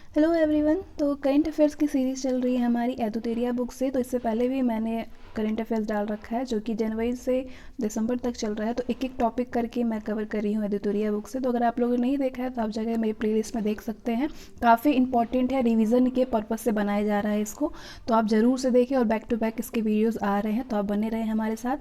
Hello everyone. तो current affairs की series चल रही है हमारी एदुतेरिया बुक से। तो इससे पहले भी मैंने करंट अफेयर्स डाल रखा है जो कि जनवरी से दिसंबर तक चल रहा है। तो एक एक टॉपिक करके मैं कवर कर रही हूँ एदुतेरिया बुक से। तो अगर आप लोगों ने नहीं देखा है तो आप जगह मेरी प्लेलिस्ट में देख सकते हैं। काफ़ी इंपॉर्टेंट है, रिवीजन के पर्पज़ से बनाया जा रहा है इसको। तो आप ज़रूर से देखें और बैक टू बैक इसके वीडियोज़ आ रहे हैं, तो आप बने रहें हमारे साथ।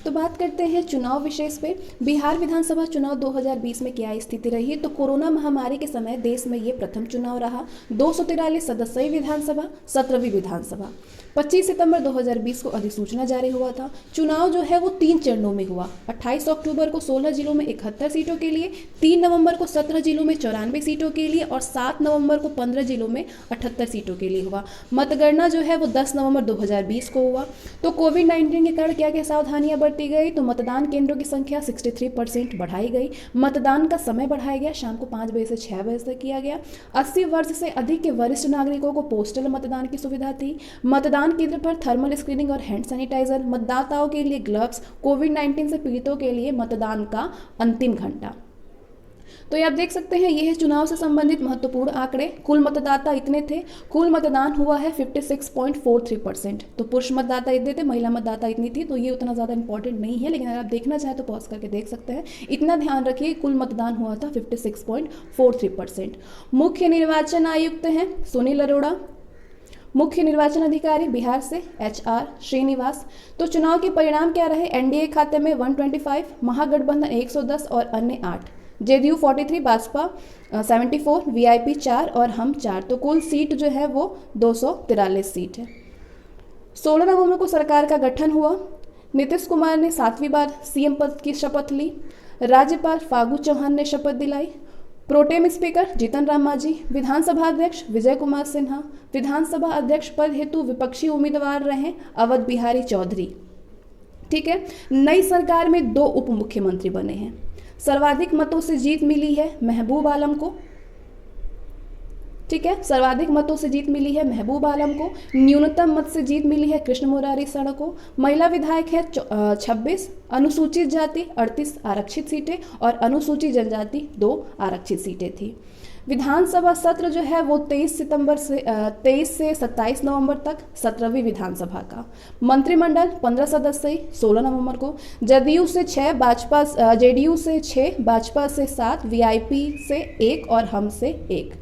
तो बात करते हैं चुनाव विशेष पे। बिहार विधानसभा चुनाव 2020 में क्या स्थिति रही। तो कोरोना महामारी के समय देश में ये प्रथम चुनाव रहा। 243 सदस्यीय विधानसभा, 17वीं विधानसभा। 25 सितंबर 2020 को अधिसूचना जारी हुआ था। चुनाव जो है वो 3 चरणों में हुआ। 28 अक्टूबर को 16 जिलों में 71 सीटों के लिए, 3 नवंबर को 17 जिलों में 94 सीटों के लिए और 7 नवंबर को 15 जिलों में 78 सीटों के लिए हुआ। मतगणना जो है वो 10 नवंबर 2020 को हुआ। तो कोविड-19 के कारण क्या क्या सावधानियां बरती गई। तो मतदान केंद्रों की संख्या 63% बढ़ाई गई। मतदान का समय बढ़ाया गया, शाम को 5 बजे से 6 बजे तक किया गया। 80 वर्ष से अधिक के वरिष्ठ नागरिकों को पोस्टल मतदान की सुविधा थी। मतदान केंद्र पर थर्मल स्क्रीनिंग और हैंड सैनिटाइजर, मतदाताओं के लिए ग्लव्स, कोविड-19 से पीड़ितों के लिए मतदान का अंतिम घंटा। तो ये आप देख सकते हैं, ये है चुनाव से संबंधित महत्वपूर्ण आंकड़े। कुल मतदाता इतने थे। कुल मतदान हुआ है 56.43%। तो पुरुष मतदाता इतने थे, महिला मतदाता इतनी थी। तो ये उतना ज़्यादा इंपॉर्टेंट नहीं है, लेकिन अगर आप देखना चाहें तो पॉज करके देख सकते हैं। इतना ध्यान रखिए, कुल मतदान हुआ था 56.43%। मुख्य निर्वाचन आयुक्त हैं सुनील अरोड़ा। मुख्य निर्वाचन अधिकारी बिहार से HR श्रीनिवास। तो चुनाव के परिणाम क्या रहे। एनडीए खाते में 125, महागठबंधन 110 और अन्य 8, जेडीयू 43, भाजपा 74, वीआईपी 4 और हम 4। तो कुल सीट जो है वो 243 सीट है। 16 नवंबर को सरकार का गठन हुआ। नीतीश कुमार ने 7वीं बार CM पद की शपथ ली। राज्यपाल फागू चौहान ने शपथ दिलाई। प्रोटेम स्पीकर जीतन राम मांझी, विधानसभा अध्यक्ष विजय कुमार सिन्हा। विधानसभा अध्यक्ष पद हेतु विपक्षी उम्मीदवार रहे अवध बिहारी चौधरी। ठीक है। नई सरकार में 2 उप मुख्यमंत्री बने हैं। सर्वाधिक मतों से जीत मिली है महबूब आलम को। ठीक है, सर्वाधिक मतों से जीत मिली है महबूब आलम को। न्यूनतम मत से जीत मिली है कृष्ण मुरारी शरण को। महिला विधायक है 26, अनुसूचित जाति 38 आरक्षित सीटें और अनुसूचित जनजाति 2 आरक्षित सीटें थी। विधानसभा सत्र जो है वो 23 से 27 नवंबर तक 17वीं विधानसभा का। मंत्रिमंडल 15 सदस्यीय 16 नवंबर को। जदयू से 6, जेडीयू से 6, भाजपा से 7, वीआईपी से 1 और हम से 1।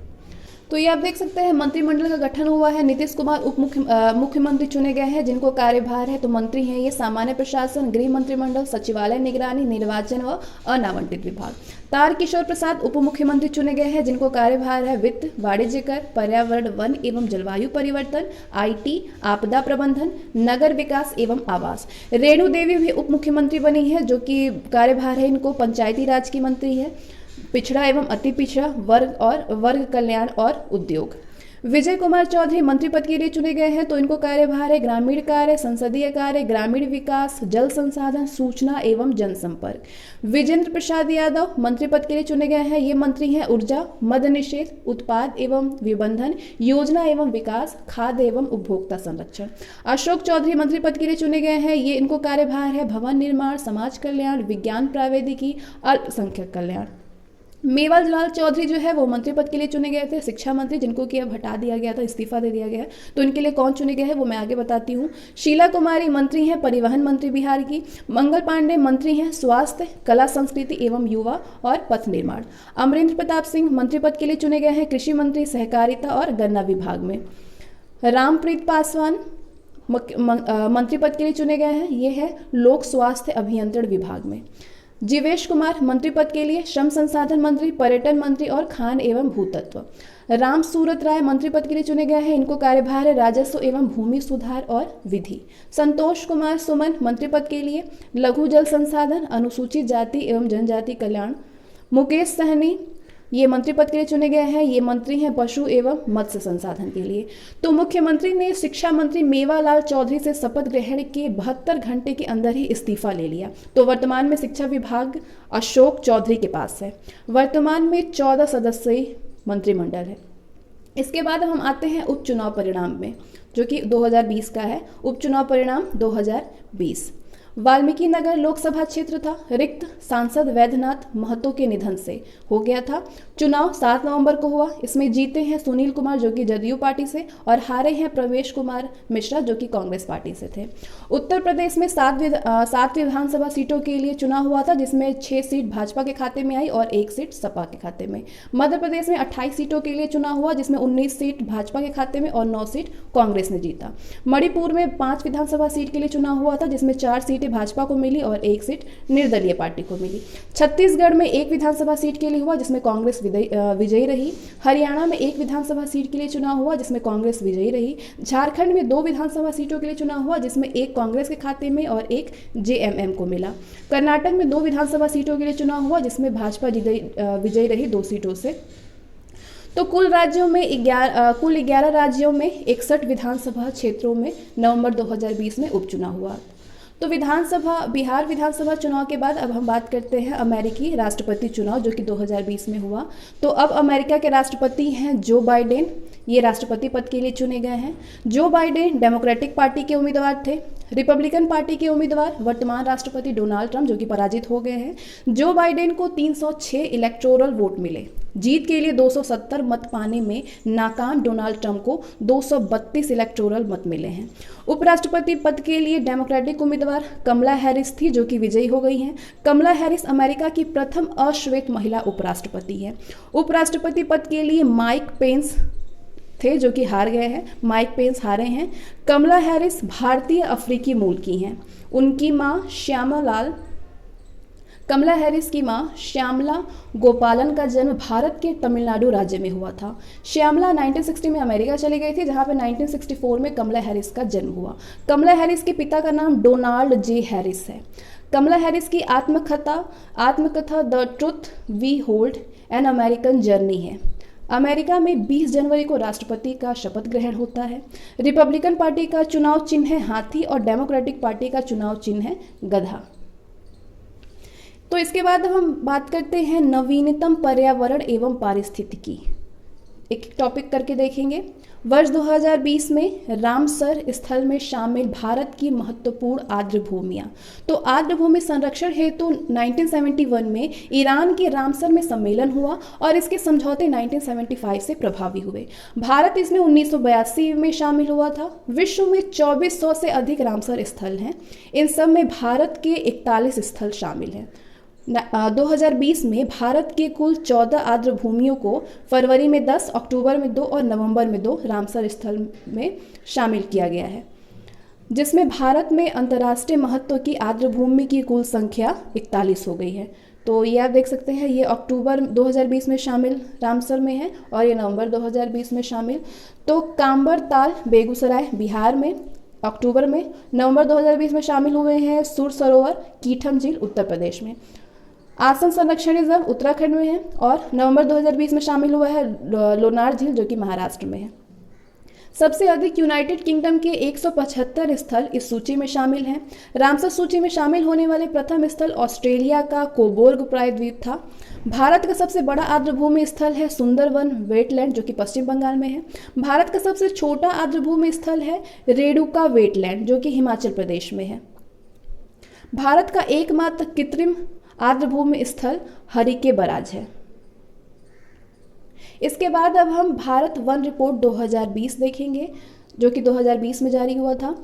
तो ये आप देख सकते हैं मंत्रिमंडल का गठन हुआ है। नीतीश कुमार मुख्यमंत्री चुने गए हैं जिनको कार्यभार है। तो मंत्री हैं ये सामान्य प्रशासन, गृह मंत्रिमंडल, सचिवालय, निगरानी, निर्वाचन व अनावंटित विभाग। तारकिशोर प्रसाद उप मुख्यमंत्री चुने गए हैं जिनको कार्यभार है वित्त, वाणिज्य कर, पर्यावरण, वन एवं जलवायु परिवर्तन, IT, आपदा प्रबंधन, नगर विकास एवं आवास। रेणु देवी भी उप मुख्यमंत्री बनी है जो कि कार्यभार है इनको पंचायती राज की मंत्री है, पिछड़ा एवं अति पिछड़ा वर्ग और वर्ग कल्याण और उद्योग। विजय कुमार चौधरी मंत्री पद के लिए चुने गए हैं। तो इनको कार्यभार है ग्रामीण कार्य, संसदीय कार्य, ग्रामीण विकास, जल संसाधन, सूचना एवं जनसंपर्क। विजेंद्र प्रसाद यादव मंत्री पद के लिए चुने गए हैं। ये मंत्री हैं ऊर्जा, मद्य निषेध, उत्पाद एवं विबंधन, योजना एवं विकास, खाद्य एवं उपभोक्ता संरक्षण। अशोक चौधरी मंत्री पद के लिए चुने गए हैं। ये इनको कार्यभार है भवन निर्माण, समाज कल्याण, विज्ञान प्रौद्योगिकी, अल्पसंख्यक कल्याण। मेवाल लाल चौधरी जो है वो मंत्री पद के लिए चुने गए थे, शिक्षा मंत्री, जिनको कि अब हटा दिया गया था, इस्तीफा दे दिया गया है। तो इनके लिए कौन चुने गए हैं वो मैं आगे बताती हूँ। शीला कुमारी मंत्री हैं परिवहन मंत्री बिहार की। मंगल पांडे मंत्री हैं स्वास्थ्य, कला संस्कृति एवं युवा और पथ निर्माण। अमरेंद्र प्रताप सिंह मंत्री पद के लिए चुने गए हैं कृषि मंत्री, सहकारिता और गन्ना विभाग में। रामप्रीत पासवान मंत्री पद के लिए चुने गए हैं, ये है लोक स्वास्थ्य अभियंत्रण विभाग में। जीवेश कुमार मंत्री पद के लिए श्रम संसाधन मंत्री, पर्यटन मंत्री और खान एवं भूतत्व। राम सूरत राय मंत्री पद के लिए चुने गए हैं, इनको कार्यभार है राजस्व एवं भूमि सुधार और विधि। संतोष कुमार सुमन मंत्री पद के लिए लघु जल संसाधन, अनुसूचित जाति एवं जनजाति कल्याण। मुकेश सहनी ये मंत्री पद के लिए चुने गए हैं, ये मंत्री हैं पशु एवं मत्स्य संसाधन के लिए। तो मुख्यमंत्री ने शिक्षा मंत्री मेवालाल चौधरी से शपथ ग्रहण के 72 घंटे के अंदर ही इस्तीफा ले लिया। तो वर्तमान में शिक्षा विभाग अशोक चौधरी के पास है। वर्तमान में 14 सदस्यीय मंत्रिमंडल है। इसके बाद हम आते हैं उपचुनाव परिणाम में, जो कि 2020 का है। उपचुनाव परिणाम 2020। वाल्मीकि नगर लोकसभा क्षेत्र था रिक्त, सांसद वैद्यनाथ महतो के निधन से हो गया था। चुनाव 7 नवंबर को हुआ। इसमें जीते हैं सुनील कुमार जो कि जदयू पार्टी से और हारे हैं प्रवेश कुमार मिश्रा जो कि कांग्रेस पार्टी से थे। उत्तर प्रदेश में 7 विधानसभा सीटों के लिए चुनाव हुआ था, जिसमें 6 सीट भाजपा के खाते में आई और 1 सीट सपा के खाते में। मध्य प्रदेश में 28 सीटों के लिए चुनाव हुआ, जिसमें 19 सीट भाजपा के खाते में और 9 सीट कांग्रेस ने जीता। मणिपुर में 5 विधानसभा सीट के लिए चुनाव हुआ था, जिसमें 4 सीटें भाजपा को मिली और 1 सीट निर्दलीय पार्टी को मिली। छत्तीसगढ़ में 1 विधानसभा सीट के लिए हुआ, जिसमें कांग्रेस विजयी रही। हरियाणा में 1 विधानसभा सीट के लिए चुनाव हुआ, जिसमें कांग्रेस विजयी रही। झारखंड में 2 विधानसभा सीटों के लिए चुनाव हुआ, जिसमें 1 कांग्रेस के खाते में और 1 जेएमएम को मिला। कर्नाटक में 2 विधानसभा सीटों के लिए चुनाव हुआ, जिसमें भाजपा विजयी रही 2 सीटों से। तो कुल 11 राज्यों में 61 विधानसभा क्षेत्रों में नवंबर 2020 में उपचुनाव हुआ। तो बिहार विधानसभा चुनाव के बाद अब हम बात करते हैं अमेरिकी राष्ट्रपति चुनाव जो कि 2020 में हुआ। तो अब अमेरिका के राष्ट्रपति हैं जो बाइडेन, ये राष्ट्रपति पद के लिए चुने गए हैं। जो बाइडेन डेमोक्रेटिक पार्टी के उम्मीदवार थे। रिपब्लिकन पार्टी के उम्मीदवार वर्तमान राष्ट्रपति डोनाल्ड ट्रंप जो कि पराजित हो गए हैं। जो बाइडेन को 306 इलेक्टोरल वोट मिले। जीत के लिए 270 मत पाने में नाकाम डोनाल्ड ट्रंप को 232 इलेक्टोरल मत मिले हैं। उपराष्ट्रपति पद के लिए डेमोक्रेटिक उम्मीदवार कमला हैरिस थी जो कि विजयी हो गई हैं। कमला हैरिस अमेरिका की प्रथम अश्वेत महिला उपराष्ट्रपति है। उपराष्ट्रपति पद के लिए माइक पेंस थे जो कि हार गए हैं। माइक पेंस हारे हैं। कमला हैरिस भारतीय अफ्रीकी मूल की हैं। उनकी मां कमला हैरिस की मां श्यामला गोपालन का जन्म भारत के तमिलनाडु राज्य में हुआ था। श्यामला 1960 में अमेरिका चली गई थी, जहां पे 1964 में कमला हैरिस का जन्म हुआ। कमला हैरिस के पिता का नाम डोनाल्ड जे हैरिस है। कमला हैरिस की आत्मकथा the truth we hold an American journey है। अमेरिका में 20 जनवरी को राष्ट्रपति का शपथ ग्रहण होता है। रिपब्लिकन पार्टी का चुनाव चिन्ह है हाथी और डेमोक्रेटिक पार्टी का चुनाव चिन्ह है गधा। तो इसके बाद हम बात करते हैं नवीनतम पर्यावरण एवं पारिस्थितिकी, एक टॉपिक करके देखेंगे। वर्ष 2020 में रामसर स्थल में शामिल भारत की महत्वपूर्ण आर्द्र भूमियाँ। तो आर्द्र भूमि संरक्षण हेतु 1971 में ईरान के रामसर में सम्मेलन हुआ और इसके समझौते 1975 से प्रभावी हुए। भारत इसमें 1982 में शामिल हुआ था। विश्व में 2400 से अधिक रामसर स्थल हैं। इन सब में भारत के 41 स्थल शामिल हैं। 2020 में भारत के कुल 14 आर्द्र भूमियों को फरवरी में 10, अक्टूबर में 2 और नवंबर में 2 रामसर स्थल में शामिल किया गया है, जिसमें भारत में अंतर्राष्ट्रीय महत्व की आर्द्र भूमि की कुल संख्या 41 हो गई है। तो ये आप देख सकते हैं, ये अक्टूबर 2020 में शामिल रामसर में है और ये नवंबर 2020 में शामिल। तो कांबर ताल बेगूसराय बिहार में अक्टूबर में, नवंबर 2020 में शामिल हुए हैं सुर सरोवर कीठम झील उत्तर प्रदेश में। आसन संरक्षण रिजर्व उत्तराखंड में है और नवंबर 2020 में शामिल हुआ है लोनार झील जो कि महाराष्ट्र में है। सबसे अधिक यूनाइटेड किंगडम के 175 स्थल इस सूची में शामिल हैं। रामसर सूची में शामिल होने वाले प्रथम स्थल ऑस्ट्रेलिया का कोबोर्ग प्रायद्वीप था। भारत का सबसे बड़ा आर्द्रभूमि स्थल है सुंदरवन वेटलैंड जो कि पश्चिम बंगाल में है। भारत का सबसे छोटा आर्द्रभूमि स्थल है रेणुका वेटलैंड जो कि हिमाचल प्रदेश में है। भारत का एकमात्र कृत्रिम आर्द्रभूमि स्थल हरिके बराज है। इसके बाद अब हम भारत वन रिपोर्ट 2020 देखेंगे जो कि 2020 में जारी हुआ था।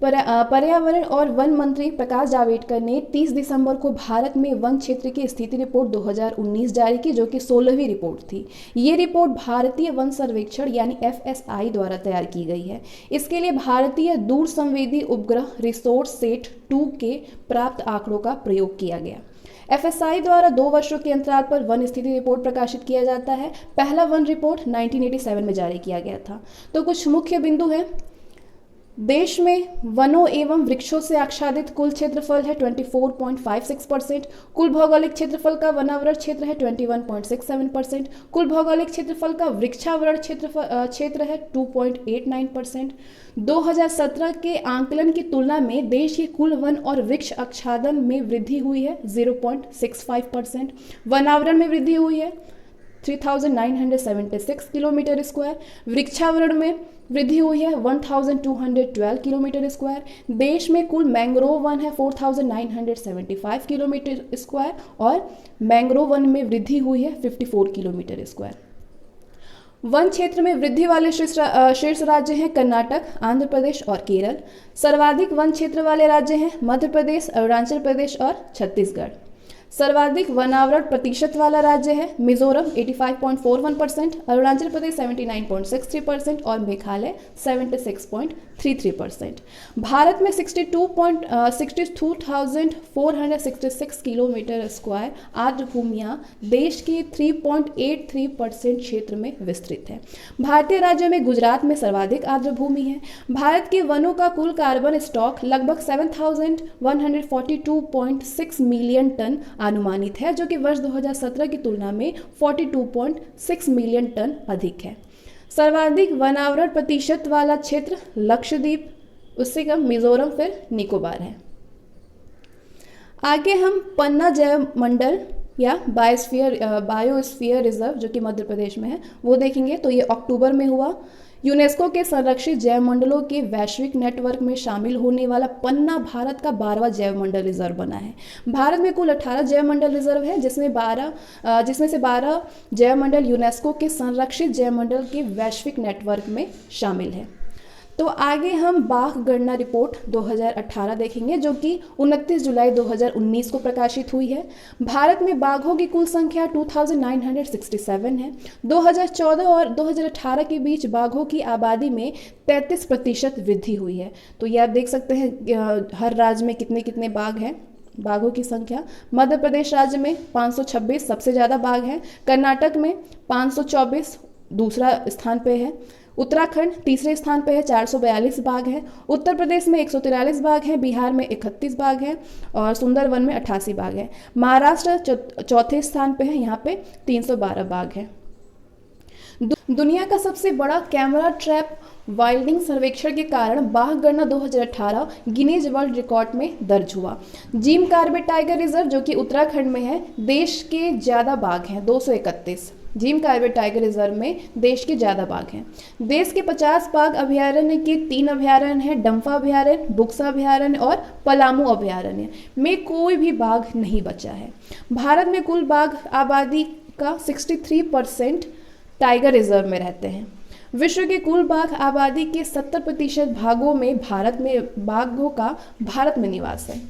पर्यावरण और वन मंत्री प्रकाश जावड़ेकर ने 30 दिसंबर को भारत में वन क्षेत्र की स्थिति रिपोर्ट 2019 जारी की जो कि 16वीं रिपोर्ट थी। ये रिपोर्ट भारतीय वन सर्वेक्षण यानी FSI द्वारा तैयार की गई है। इसके लिए भारतीय दूर संवेदी उपग्रह रिसोर्स सेट 2 के प्राप्त आंकड़ों का प्रयोग किया गया। FSI द्वारा 2 वर्षों के अंतराल पर वन स्थिति रिपोर्ट प्रकाशित किया जाता है। पहला वन रिपोर्ट 1987 में जारी किया गया था। तो कुछ मुख्य बिंदु हैं। देश में वनों एवं वृक्षों से आच्छादित कुल क्षेत्रफल है 24.56%। कुल भौगोलिक क्षेत्रफल का वनावरण क्षेत्र है 21.67%। कुल भौगोलिक क्षेत्रफल का वृक्षावरण क्षेत्र है 2.89%। 2017 के आंकलन की तुलना में देश के कुल वन और वृक्ष आच्छादन में वृद्धि हुई है 0.65%। वनावरण में वृद्धि हुई है 3976 किलोमीटर स्क्वायर। वृक्षावरण में वृद्धि हुई है 1212 किलोमीटर स्क्वायर। देश में कुल मैंग्रोव वन है 4975 किलोमीटर स्क्वायर और मैंग्रोव वन में वृद्धि हुई है 54 किलोमीटर स्क्वायर। वन क्षेत्र में वृद्धि वाले शीर्ष राज्य हैं कर्नाटक, आंध्र प्रदेश और केरल। सर्वाधिक वन क्षेत्र वाले राज्य हैं मध्य प्रदेश, अरुणाचल प्रदेश और छत्तीसगढ़। सर्वाधिक वनावरण प्रतिशत वाला राज्य है मिजोरम 85.41%, अरुणाचल प्रदेश 79.63% और मेघालय 76.33%। भारत में 62,466 किलोमीटर स्क्वायर आर्द्र भूमियाँ देश के 3.83% क्षेत्र में विस्तृत है। भारतीय राज्यों में गुजरात में सर्वाधिक आर्द्र भूमि है। भारत के वनों का कुल कार्बन स्टॉक लगभग 7,142.6 मिलियन टन अनुमानित है, जो कि वर्ष 2017 की तुलना में 42.6 मिलियन टन अधिक है। सर्वाधिक वनावरण प्रतिशत वाला क्षेत्र लक्षद्वीप, उससे कम मिजोरम, फिर निकोबार है। आगे हम पन्ना जैव मंडल या बायोस्फीयर रिजर्व, जो कि मध्य प्रदेश में है, वो देखेंगे। तो ये अक्टूबर में हुआ। यूनेस्को के संरक्षित जैव मंडलों के वैश्विक नेटवर्क में शामिल होने वाला पन्ना भारत का 12वां जैव मंडल रिजर्व बना है। भारत में कुल 18 जैव मंडल रिजर्व है, जिसमें से 12 जैव मंडल यूनेस्को के संरक्षित जैव मंडल के वैश्विक नेटवर्क में शामिल है। तो आगे हम बाघ गणना रिपोर्ट 2018 देखेंगे, जो कि 29 जुलाई 2019 को प्रकाशित हुई है। भारत में बाघों की कुल संख्या 2967 है। 2014 और 2018 के बीच बाघों की आबादी में 33% वृद्धि हुई है। तो ये आप देख सकते हैं हर राज्य में कितने कितने बाघ हैं, बाघों की संख्या। मध्य प्रदेश राज्य में 526 सबसे ज़्यादा बाघ हैं। कर्नाटक में 524 दूसरा स्थान पे है। उत्तराखंड तीसरे स्थान पर है, 442 बाघ हैं। उत्तर प्रदेश में 143 बाघ हैं। बिहार में 31 बाघ हैं और सुंदरवन में 88 बाघ हैं। महाराष्ट्र चौथे स्थान पर है, यहाँ पे 312 बाघ हैं। दुनिया का सबसे बड़ा कैमरा ट्रैप वाइल्डिंग सर्वेक्षण के कारण बाघ गणना 2018 गिनीज वर्ल्ड रिकॉर्ड में दर्ज हुआ। जिम कॉर्बेट टाइगर रिजर्व, जो कि उत्तराखंड में है, देश के ज़्यादा बाघ हैं 231। जिम कॉर्बेट टाइगर रिजर्व में देश के ज़्यादा बाघ हैं। देश के 50 बाघ अभयारण्य के 3 अभयारण्य हैं, डम्फा अभयारण्य, बुक्सा अभयारण्य और पलामू अभयारण्य में कोई भी बाघ नहीं बचा है। भारत में कुल बाघ आबादी का 63% टाइगर रिजर्व में रहते हैं। विश्व के कुल बाघ आबादी के 70% भागों में बाघों का भारत में निवास है।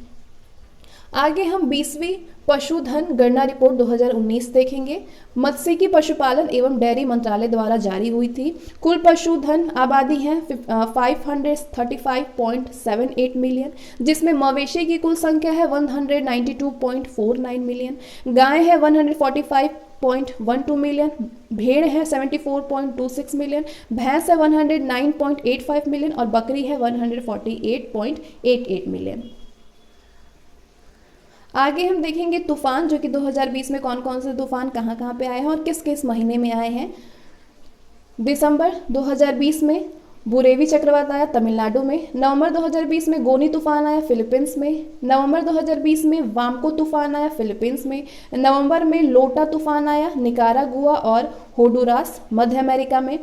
आगे हम 20वीं पशुधन गणना रिपोर्ट 2019 देखेंगे। मत्स्यिकी पशुपालन एवं डेयरी मंत्रालय द्वारा जारी हुई थी। कुल पशुधन आबादी है 535.78 मिलियन, जिसमें मवेशी की कुल संख्या है 192.49 मिलियन, गाय है 145.12 मिलियन, भेड़ है 74.26 मिलियन, भैंस है 109.85 मिलियन और बकरी है 148.88 मिलियन। आगे हम देखेंगे तूफान, जो कि 2020 में कौन कौन से तूफान कहाँ पे आए हैं और किस किस महीने में आए हैं। दिसंबर 2020 में बुरेवी चक्रवात आया तमिलनाडु में। नवंबर 2020 में गोनी तूफान आया फिलीपींस में। नवंबर 2020 में वामको तूफान आया फिलीपींस में। नवंबर में लोटा तूफान आया निकारागुआ और होंडुरास मध्य अमेरिका में।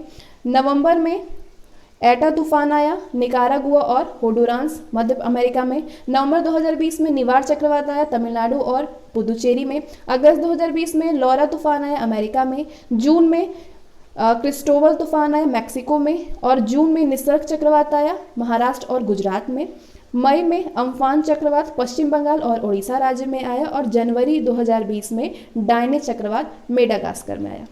नवंबर में एटा तूफान आया निकारागुआ और होंडुरास मध्य अमेरिका में। नवंबर 2020 में निवार चक्रवात आया तमिलनाडु और पुदुचेरी में। अगस्त 2020 में लॉरा तूफान आया अमेरिका में। जून में क्रिस्टोबल तूफान आया मैक्सिको में और जून में निसर्ग चक्रवात आया महाराष्ट्र और गुजरात में। मई में अम्फान चक्रवात पश्चिम बंगाल और उड़ीसा राज्य में आया और जनवरी 2020 में डायने चक्रवात मेडागास्कर में आया।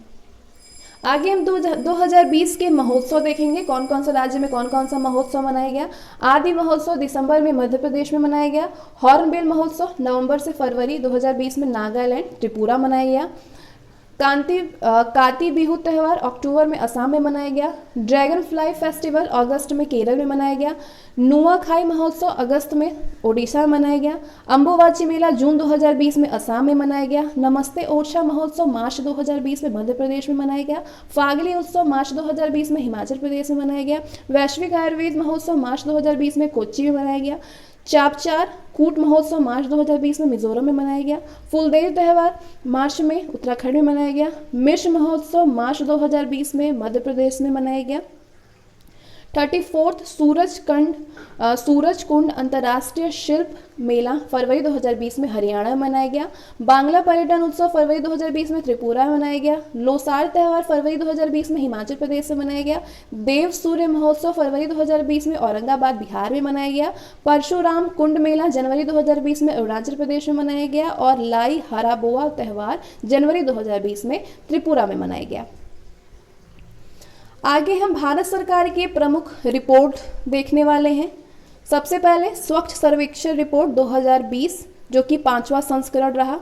आगे हम 2020 के महोत्सव देखेंगे, कौन कौन सा राज्य में कौन कौन सा महोत्सव मनाया गया। आदि महोत्सव दिसंबर में मध्य प्रदेश में मनाया गया। हॉर्नबिल महोत्सव नवंबर से फरवरी 2020 में नागालैंड त्रिपुरा मनाया गया। काती बिहू त्यौहार अक्टूबर में असम में मनाया गया। ड्रैगन फ्लाई फेस्टिवल अगस्त में केरल में मनाया गया। नुआखाई महोत्सव अगस्त में ओडिशा में मनाया गया। अम्बुवाची मेला जून 2020 में असम में मनाया गया। नमस्ते ओरछा महोत्सव मार्च 2020 में मध्य प्रदेश में मनाया गया। फागली उत्सव मार्च 2020 में हिमाचल प्रदेश में मनाया गया। वैश्विक आयुर्वेद महोत्सव मार्च 2020 में कोच्चि में मनाया गया। चापचार कूट महोत्सव मार्च 2020 में मिजोरम में मनाया गया। फुलदेव त्यौहार मार्च में उत्तराखंड में मनाया गया। मिर्च महोत्सव मार्च 2020 में मध्य प्रदेश में मनाया गया। 34th सूरज कुंड अंतर्राष्ट्रीय शिल्प मेला फरवरी 2020 में हरियाणा में मनाया गया। बांग्ला पर्यटन उत्सव फरवरी 2020 में त्रिपुरा में मनाया गया। लोसार त्यौहार फरवरी 2020 में हिमाचल प्रदेश में मनाया गया। देव सूर्य महोत्सव फरवरी 2020 में औरंगाबाद बिहार में मनाया गया। परशुराम कुंड मेला जनवरी 2020 में अरुणाचल प्रदेश में मनाया गया। और लाई हराबोआ त्यौहार जनवरी 2020 में त्रिपुरा में मनाया गया। आगे हम भारत सरकार की प्रमुख रिपोर्ट देखने वाले हैं। सबसे पहले स्वच्छ सर्वेक्षण रिपोर्ट 2020 जो कि 5वां संस्करण रहा।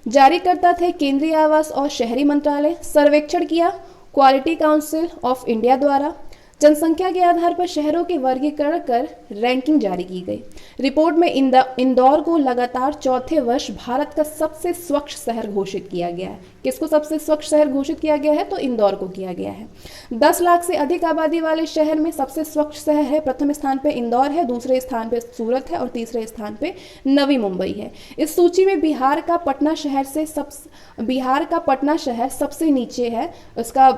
जारीकर्ता थे केंद्रीय आवास और शहरी मंत्रालय। सर्वेक्षण किया क्वालिटी काउंसिल ऑफ इंडिया द्वारा। जनसंख्या के आधार पर शहरों के वर्गीकरण कर रैंकिंग जारी की गई। रिपोर्ट में इंदौर को लगातार चौथे वर्ष भारत का सबसे स्वच्छ शहर घोषित किया गया है। किसको सबसे स्वच्छ शहर घोषित किया गया है? तो इंदौर को किया गया है। 10 लाख से अधिक आबादी वाले शहर में सबसे स्वच्छ शहर है। प्रथम स्थान पे इंदौर है, दूसरे स्थान पे सूरत है और तीसरे स्थान पे नवी मुंबई है। इस सूची में बिहार का पटना शहर सबसे नीचे है। उसका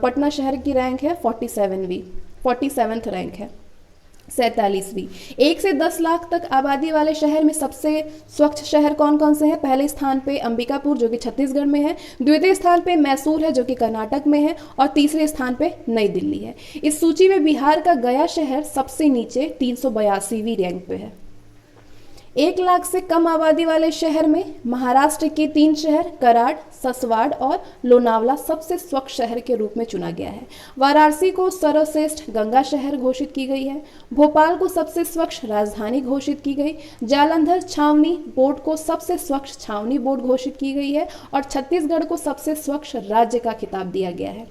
पटना शहर की रैंक है 47th रैंक है, 47वीं। 1 से 10 लाख तक आबादी वाले शहर में सबसे स्वच्छ शहर कौन कौन से हैं? पहले स्थान पे अंबिकापुर जो कि छत्तीसगढ़ में है, द्वितीय स्थान पे मैसूर है जो कि कर्नाटक में है और तीसरे स्थान पे नई दिल्ली है। इस सूची में बिहार का गया शहर सबसे नीचे 382वीं रैंक पे है। 1 लाख से कम आबादी वाले शहर में महाराष्ट्र के 3 शहर कराड़, ससवाड़ और लोनावला सबसे स्वच्छ शहर के रूप में चुना गया है। वाराणसी को सर्वश्रेष्ठ गंगा शहर घोषित की गई है। भोपाल को सबसे स्वच्छ राजधानी घोषित की गई। जालंधर छावनी बोर्ड को सबसे स्वच्छ छावनी बोर्ड घोषित की गई है और छत्तीसगढ़ को सबसे स्वच्छ राज्य का खिताब दिया गया है।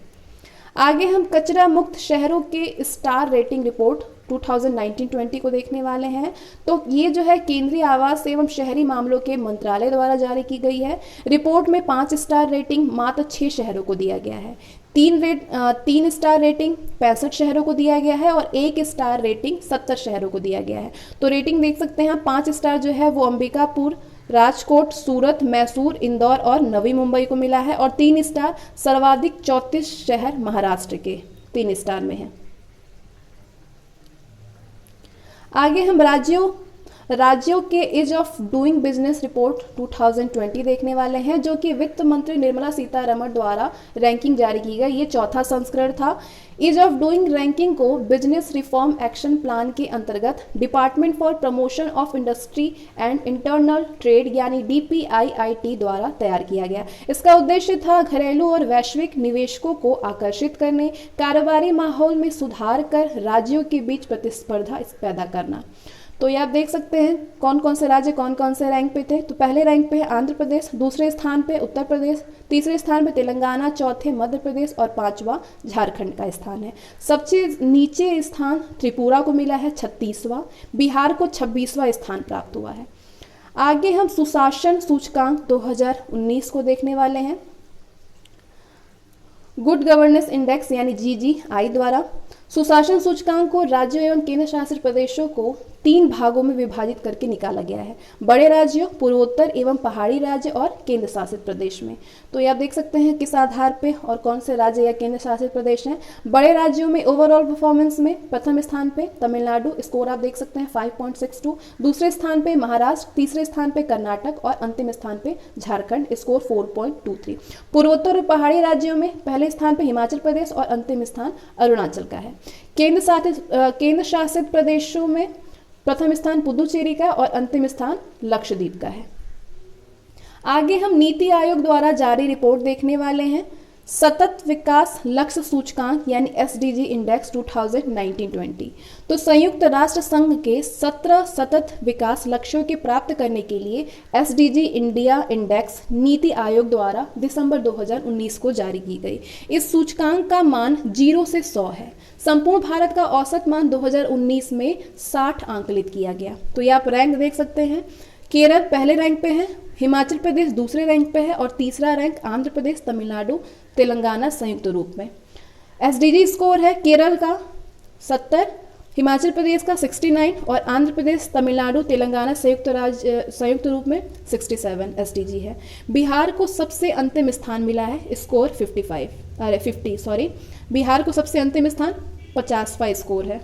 आगे हम कचरा मुक्त शहरों के स्टार रेटिंग रिपोर्ट 2019-20 को देखने वाले हैं। तो ये जो है केंद्रीय आवास एवं शहरी मामलों के मंत्रालय द्वारा जारी की गई है। रिपोर्ट में 5 स्टार रेटिंग मात्र 6 शहरों को दिया गया है। 3 स्टार रेटिंग 65 शहरों को दिया गया है और 1 स्टार रेटिंग 70 शहरों को दिया गया है। तो रेटिंग देख सकते हैं। 5 स्टार जो है वो अंबिकापुर, राजकोट, सूरत, मैसूर, इंदौर और नवी मुंबई को मिला है और 3 स्टार सर्वाधिक 34 शहर महाराष्ट्र के 3 स्टार में है। आगे हम राज्यों के ease of doing business report 2020 देखने वाले हैं जो कि वित्त मंत्री निर्मला सीतारमण द्वारा रैंकिंग जारी की गई। ये 4था संस्करण था। ईज ऑफ डूइंग रैंकिंग को बिजनेस रिफॉर्म एक्शन प्लान के अंतर्गत department for promotion of industry and internal trade यानी DPIIT द्वारा तैयार किया गया। इसका उद्देश्य था घरेलू और वैश्विक निवेशकों को आकर्षित करने, कारोबारी माहौल में सुधार कर राज्यों के बीच प्रतिस्पर्धा पैदा करना। तो ये आप देख सकते हैं कौन कौन से राज्य कौन कौन से रैंक पे थे। तो पहले रैंक पे है आंध्र प्रदेश, दूसरे स्थान पे उत्तर प्रदेश, तीसरे स्थान पे तेलंगाना, चौथे मध्य प्रदेश और 5वां झारखंड का स्थान है। सबसे नीचे स्थान त्रिपुरा को मिला है 36वां, बिहार को 26वां स्थान प्राप्त हुआ है। आगे हम सुशासन सूचकांक 2019 को देखने वाले हैं। गुड गवर्नेंस इंडेक्स यानी GGI द्वारा सुशासन सूचकांक को राज्यों एवं केंद्र शासित प्रदेशों को 3 भागों में विभाजित करके निकाला गया है। बड़े राज्यों, पूर्वोत्तर एवं पहाड़ी राज्य और केंद्र शासित प्रदेश में। तो ये आप देख सकते हैं किस आधार पे और कौन से राज्य या केंद्र शासित प्रदेश हैं। बड़े राज्यों में ओवरऑल परफॉर्मेंस में प्रथम स्थान पे तमिलनाडु, स्कोर आप देख सकते हैं 5.62, दूसरे स्थान पे महाराष्ट्र, तीसरे स्थान पे कर्नाटक और अंतिम स्थान पे झारखंड, स्कोर 4.23। पूर्वोत्तर और पहाड़ी राज्यों में पहले स्थान पे हिमाचल प्रदेश और अंतिम स्थान अरुणाचल का है। केंद्र शासित प्रदेशों में प्रथम स्थान पुदुचेरी का और अंतिम स्थान लक्षद्वीप का है। आगे हम नीति आयोग द्वारा जारी रिपोर्ट देखने वाले हैं। सतत विकास लक्ष्य सूचकांक यानी SDG इंडेक्स 2019-20। तो संयुक्त राष्ट्र संघ के 17 सतत विकास लक्ष्यों के प्राप्त करने के लिए SDG India index NITI Aayog द्वारा दिसंबर 2019 को जारी की गई। इस सूचकांक का मान 0 से 100 है। संपूर्ण भारत का औसत मान 2019 में 60 आंकलित किया गया। तो ये आप रैंक देख सकते हैं। केरल पहले रैंक पे है, हिमाचल प्रदेश दूसरे रैंक पे है और तीसरा रैंक आंध्र प्रदेश, तमिलनाडु, तेलंगाना संयुक्त रूप में। SDG स्कोर है केरल का 70, हिमाचल प्रदेश का 69 और आंध्र प्रदेश, तमिलनाडु, तेलंगाना संयुक्त रूप में 67 SDG है। बिहार को सबसे अंतिम स्थान मिला है, स्कोर 50, बिहार को सबसे अंतिम स्थान 50वां स्कोर है।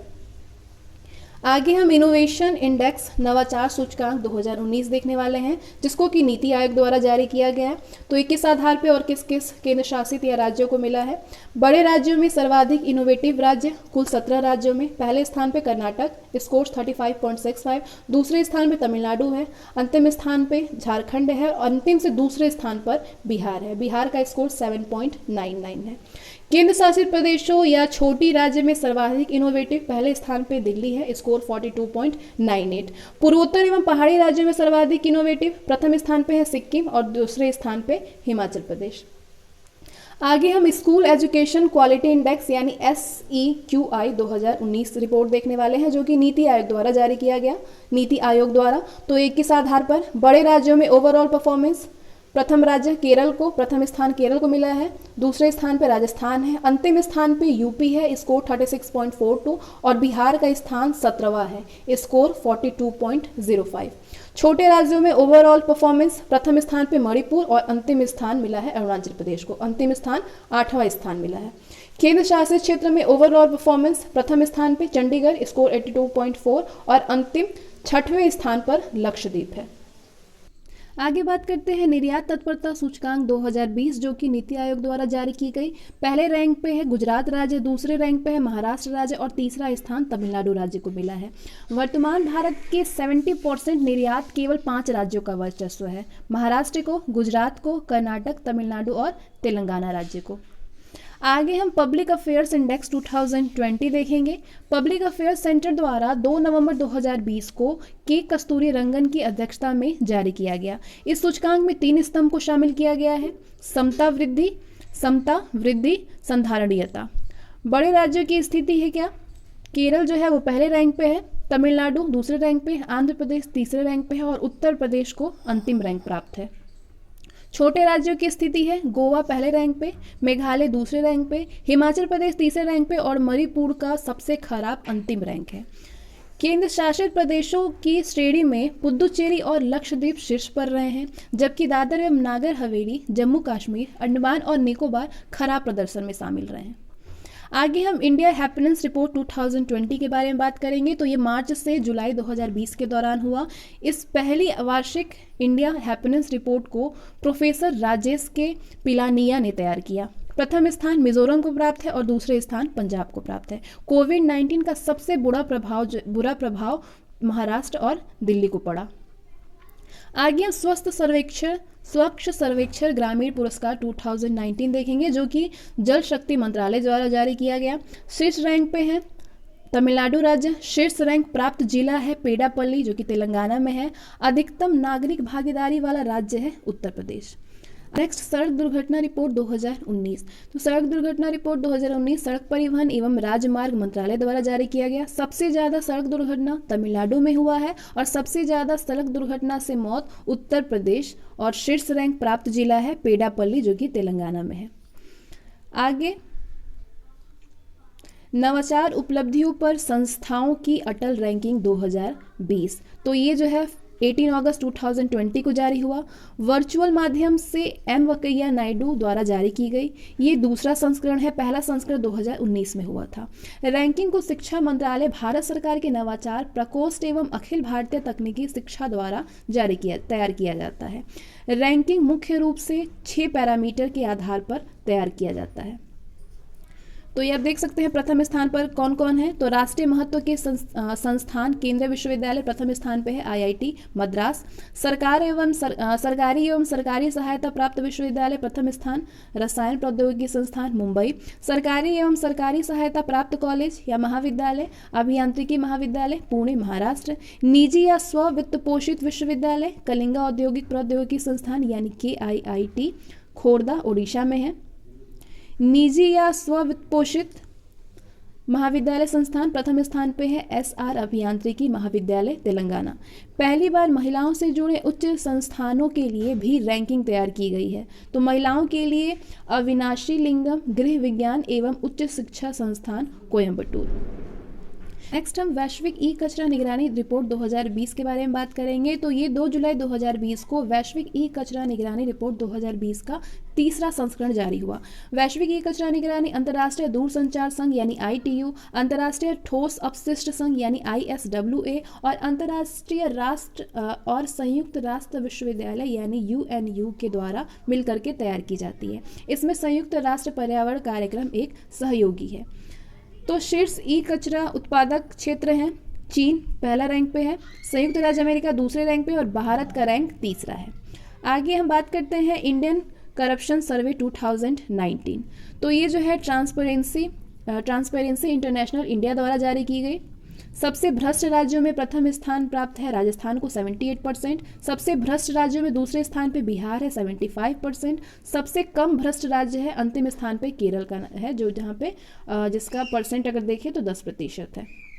आगे हम इनोवेशन इंडेक्स नवाचार सूचकांक 2019 देखने वाले हैं, जिसको कि नीति आयोग द्वारा जारी किया गया है। तो ये किस आधार पे और किस किस केंद्र शासित या राज्यों को मिला है? बड़े राज्यों में सर्वाधिक इनोवेटिव राज्य, कुल 17 राज्यों में पहले स्थान पे कर्नाटक, स्कोर 35.65, दूसरे स्थान पे तमिलनाडु है, अंतिम स्थान पे झारखंड है और अंतिम से दूसरे स्थान पर बिहार है। बिहार का स्कोर 7.99 है। केंद्र शासित प्रदेशों या छोटी राज्य में सर्वाधिक इनोवेटिव पहले स्थान पे दिल्ली है, स्कोर 42.98। पूर्वोत्तर एवं पहाड़ी राज्यों में सर्वाधिक इनोवेटिव प्रथम स्थान पे है सिक्किम और दूसरे स्थान पे हिमाचल प्रदेश। आगे हम स्कूल एजुकेशन क्वालिटी इंडेक्स यानी SEQI 2019 रिपोर्ट देखने वाले हैं, जो कि नीति आयोग द्वारा जारी किया गया, नीति आयोग द्वारा। तो एक किस आधार पर? बड़े राज्यों में ओवरऑल परफॉर्मेंस, प्रथम राज्य केरल को, प्रथम स्थान केरल को मिला है, दूसरे स्थान पे राजस्थान है, अंतिम स्थान पे यूपी है, स्कोर 36.42 और बिहार का स्थान 17वां है, स्कोर 42.05। छोटे राज्यों में ओवरऑल परफॉर्मेंस, प्रथम स्थान पे मणिपुर और अंतिम स्थान मिला है अरुणाचल प्रदेश को, अंतिम स्थान 8वां स्थान मिला है। केंद्र शासित क्षेत्र में ओवरऑल परफॉर्मेंस, प्रथम स्थान पे चंडीगढ़, स्कोर 82.4 और अंतिम 6वें स्थान पर लक्षद्वीप है। आगे बात करते हैं निर्यात तत्परता सूचकांक 2020, जो कि नीति आयोग द्वारा जारी की गई। पहले रैंक पे है गुजरात राज्य, दूसरे रैंक पे है महाराष्ट्र राज्य और तीसरा स्थान तमिलनाडु राज्य को मिला है। वर्तमान भारत के 70% निर्यात केवल 5 राज्यों का वर्चस्व है, महाराष्ट्र को, गुजरात को, कर्नाटक, तमिलनाडु और तेलंगाना राज्य को। आगे हम पब्लिक अफेयर्स इंडेक्स 2020 देखेंगे। पब्लिक अफेयर्स सेंटर द्वारा 2 नवंबर 2020 को के कस्तूरी रंगन की अध्यक्षता में जारी किया गया। इस सूचकांक में 3 स्तंभ को शामिल किया गया है: समता वृद्धि, संधारणीयता। बड़े राज्यों की स्थिति है क्या? केरल जो है वो पहले रैंक पे है, तमिलनाडु दूसरे रैंक पे, आंध्र प्रदेश तीसरे रैंक पे है और उत्तर प्रदेश को अंतिम रैंक प्राप्त है। छोटे राज्यों की स्थिति है: गोवा पहले रैंक पे, मेघालय दूसरे रैंक पे, हिमाचल प्रदेश तीसरे रैंक पे और मणिपुर का सबसे खराब अंतिम रैंक है। केंद्र शासित प्रदेशों की श्रेणी में पुदुचेरी और लक्षद्वीप शीर्ष पर रहे हैं, जबकि दादर एवं नागर हवेली, जम्मू कश्मीर, अंडमान और निकोबार खराब प्रदर्शन में शामिल रहे हैं। आगे हम इंडिया हैप्पीनेस रिपोर्ट 2020 के बारे में बात करेंगे। तो ये मार्च से जुलाई 2020 के दौरान हुआ। इस पहली वार्षिक इंडिया हैप्पीनेस रिपोर्ट को प्रोफेसर राजेश के पिलानिया ने तैयार किया। प्रथम स्थान मिजोरम को प्राप्त है और दूसरे स्थान पंजाब को प्राप्त है। कोविड-19 का सबसे बुरा प्रभाव महाराष्ट्र और दिल्ली को पड़ा। आगे हम स्वच्छ सर्वेक्षण ग्रामीण पुरस्कार 2019 देखेंगे, जो कि जल शक्ति मंत्रालय द्वारा जारी किया गया। शीर्ष रैंक पे है तमिलनाडु राज्य, शीर्ष रैंक प्राप्त जिला है पेडापल्ली जो कि तेलंगाना में है, अधिकतम नागरिक भागीदारी वाला राज्य है उत्तर प्रदेश। नेक्स्ट सड़क दुर्घटना रिपोर्ट 2019। तो सड़क दुर्घटना रिपोर्ट 2019 सड़क परिवहन एवं राजमार्ग मंत्रालय द्वारा जारी किया गया। सबसे ज़्यादा सड़क दुर्घटना तमिलनाडु में हुआ है और सबसे ज़्यादा सड़क दुर्घटना से मौत उत्तर प्रदेश और शीर्ष रैंक प्राप्त जिला है पेडापल्ली जो कि तेलंगाना में है। आगे नवाचार उपलब्धियों पर संस्थाओं की अटल रैंकिंग 2020। तो ये जो है 18 अगस्त 2020 को जारी हुआ। वर्चुअल माध्यम से एम वेंकैया नायडू द्वारा जारी की गई। ये दूसरा संस्करण है, पहला संस्करण 2019 में हुआ था। रैंकिंग को शिक्षा मंत्रालय, भारत सरकार के नवाचार प्रकोष्ठ एवं अखिल भारतीय तकनीकी शिक्षा द्वारा तैयार किया जाता है। रैंकिंग मुख्य रूप से 6 पैरामीटर के आधार पर तैयार किया जाता है। तो ये आप देख सकते हैं प्रथम स्थान पर कौन कौन है। तो राष्ट्रीय महत्व के संस्थान केंद्रीय विश्वविद्यालय प्रथम स्थान पे है IIT मद्रास। सरकारी एवं सरकारी सहायता प्राप्त विश्वविद्यालय प्रथम स्थान रसायन प्रौद्योगिकी संस्थान मुंबई। सरकारी एवं सरकारी सहायता प्राप्त कॉलेज या महाविद्यालय अभियांत्रिकी महाविद्यालय पुणे महाराष्ट्र। निजी या स्व वित्त पोषित विश्वविद्यालय कलिंगा औद्योगिक प्रौद्योगिकी संस्थान यानी KIIT खोर्धा उड़ीसा में है। निजी या स्ववित्तपोषित महाविद्यालय संस्थान प्रथम स्थान पे है SR अभियांत्रिकी महाविद्यालय तेलंगाना। पहली बार महिलाओं से जुड़े उच्च संस्थानों के लिए भी रैंकिंग तैयार की गई है। तो महिलाओं के लिए अविनाशी लिंगम गृह विज्ञान एवं उच्च शिक्षा संस्थान कोयम्बटूर। नेक्स्ट हम वैश्विक ई कचरा निगरानी रिपोर्ट 2020 के बारे में बात करेंगे। तो ये 2 जुलाई 2020 को वैश्विक ई कचरा निगरानी रिपोर्ट 2020 का तीसरा संस्करण जारी हुआ। वैश्विक ई कचरा निगरानी अंतर्राष्ट्रीय दूरसंचार संघ यानी ITU, अंतर्राष्ट्रीय ठोस अपशिष्ट संघ यानी ISWA और अंतर्राष्ट्रीय राष्ट्र और संयुक्त राष्ट्र विश्वविद्यालय यानी UNU के द्वारा मिलकर के तैयार की जाती है। इसमें संयुक्त राष्ट्र पर्यावरण कार्यक्रम एक सहयोगी है। तो शीर्ष ई कचरा उत्पादक क्षेत्र हैं। चीन पहला रैंक पे है, संयुक्त राज्य अमेरिका दूसरे रैंक पे और भारत का रैंक तीसरा है। आगे हम बात करते हैं इंडियन करप्शन सर्वे 2019। तो ये जो है ट्रांसपेरेंसी इंटरनेशनल इंडिया द्वारा जारी की गई। सबसे भ्रष्ट राज्यों में प्रथम स्थान प्राप्त है राजस्थान को 78%, सबसे भ्रष्ट राज्यों में दूसरे स्थान पे बिहार है 75%, सबसे कम भ्रष्ट राज्य है अंतिम स्थान पे केरल का है, जो जहाँ पे जिसका परसेंट अगर देखें तो 10% है।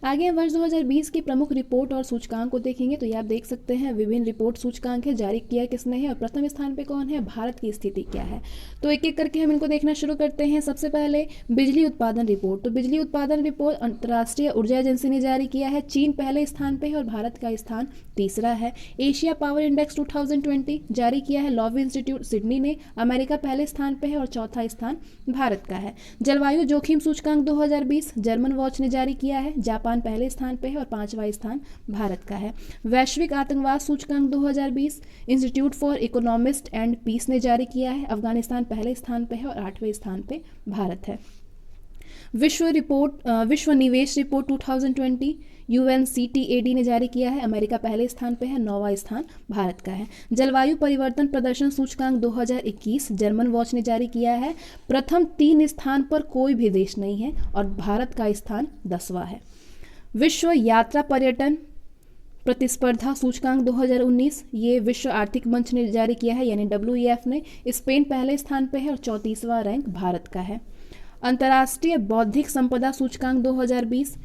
आगे हम वर्ष 2020 की प्रमुख रिपोर्ट और सूचकांक को देखेंगे। तो ये आप देख सकते हैं विभिन्न रिपोर्ट सूचकांक है, जारी किया किसने है और प्रथम स्थान पे कौन है, भारत की स्थिति क्या है। तो एक एक करके हम इनको देखना शुरू करते हैं। सबसे पहले बिजली उत्पादन रिपोर्ट। तो बिजली उत्पादन रिपोर्ट अंतर्राष्ट्रीय ऊर्जा एजेंसी ने जारी किया है। चीन पहले स्थान पे है और भारत का स्थान तीसरा है। एशिया पावर इंडेक्स 2020 जारी किया है लॉव इंस्टीट्यूट सिडनी ने। अमेरिका पहले स्थान पे है और चौथा स्थान भारत का है। जलवायु जोखिम सूचकांक 2020 जर्मन वॉच ने जारी किया है। जापान पहले स्थान पे है और पांचवा स्थान भारत का है। वैश्विक आतंकवाद सूचकांक 2020 institute for economist and peace ने जारी किया है। अफगानिस्तान पहले स्थान पे है और 8वें स्थान पे भारत है। विश्व निवेश रिपोर्ट 2020 UNCTAD ने जारी किया है। अमेरिका पहले स्थान पे है, 9वां स्थान भारत का है। जलवायु परिवर्तन प्रदर्शन सूचकांक 2021 जर्मन वॉच ने जारी किया है। प्रथम 3 स्थान पर कोई भी देश नहीं है और भारत का स्थान 10वां है। विश्व यात्रा पर्यटन प्रतिस्पर्धा सूचकांक 2019 ये विश्व आर्थिक मंच ने जारी किया है यानी WEF ने। स्पेन पहले स्थान पे है और 34वां रैंक भारत का है। अंतर्राष्ट्रीय बौद्धिक संपदा सूचकांक 2020